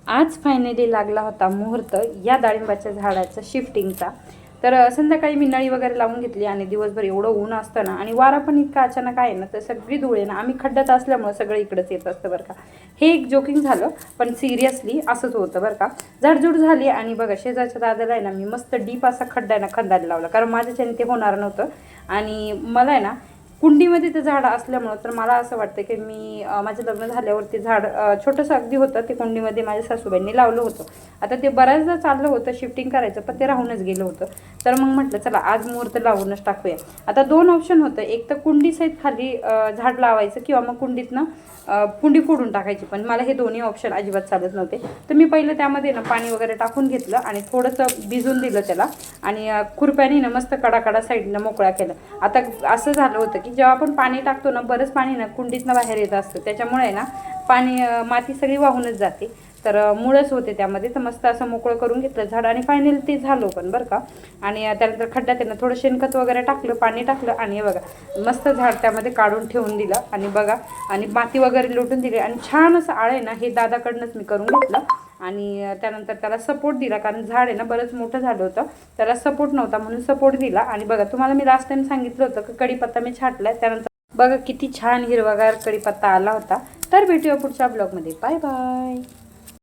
आज फायनली लागला होता मुहूर्त या डाळिंबाच्या झाडाचा शिफ्टिंगचा। तर संध्याकाळी मी नळी वगैरे लावून घेतली आणि दिवसभर एवढं ऊन असतं ना आणि वारा पण इतका अचानक आहे ना, तर सगळी धूळ आहे ना, आम्ही खड्ड्यात असल्यामुळे सगळं इकडेच येत असतं बरं का। हे एक जोकिंग झालं, पण सिरियसली असंच होतं बरं का। झाडझूड झाली आणि बघा शेजारच्या दादाला आहे ना मी मस्त डीप असा खड्डा आहे ना खंदायला लावला, कारण माझ्याच्याने ते होणार नव्हतं। आणि मला आहे ना कुंडीमध्ये ते झाड असल्यामुळं तर मला असं वाटतं की मी माझं लग्न झाल्यावरती झाड छोटंसं अगदी होतं, ते कुंडीमध्ये माझ्या सासूबाईंनी लावलं होतं। आता ते बऱ्याचदा चाललं होतं शिफ्टिंग करायचं, पण ते राहूनच गेलं होतं। तर मग म्हटलं चला आज मुहूर्त लावूनच टाकूया। आता दोन ऑप्शन होतं, एक तर कुंडीसहित खाली झाड लावायचं किंवा मग कुंडीतनं कुंडी फोडून टाकायची, पण मला हे दोन्ही ऑप्शन अजिबात चालत नव्हते। तर मी पहिलं त्यामध्ये ना पाणी वगैरे टाकून घेतलं आणि थोडंसं भिजून दिलं त्याला आणि खुरप्याने ना मस्त कडाकडा साईडनं मोकळा केलं। आता असं झालं होतं की जेव्हा आपण पाणी टाकतो ना, बरंच पाणी ना कुंडीतनं बाहेर येत असतं, त्याच्यामुळे ना पाणी माती सगळी वाहूनच जाते, तर मुळंच होते त्यामध्ये। तर मस्त असं मोकळं करून घेतलं झाड आणि फायनली ते झालं पण बरं का। आणि त्यानंतर खड्ड्यात त्यांना थोडं शेणखत वगैरे टाकलं, पाणी टाकलं आणि बघा मस्त झाड त्यामध्ये काढून ठेवून दिलं आणि बघा आणि माती वगैरे लोटून दिली आणि छान असं आळं आहे ना हे दादाकडनंच मी करून घेतलं। आणि त्यानंतर त्याला सपोर्ट दिला, कारण झाड आहे ना बरंच मोठं झालं होतं, त्याला सपोर्ट नव्हता म्हणून सपोर्ट दिला। आणि बघा तुम्हाला मी लास्ट टाइम सांगितलं होतं की कढीपत्ता मी छाटलाय, त्यानंतर बघा किती छान हिरवागार कढीपत्ता आला होता। तर भेटूया पुढच्या ब्लॉगमध्ये, बाय बाय।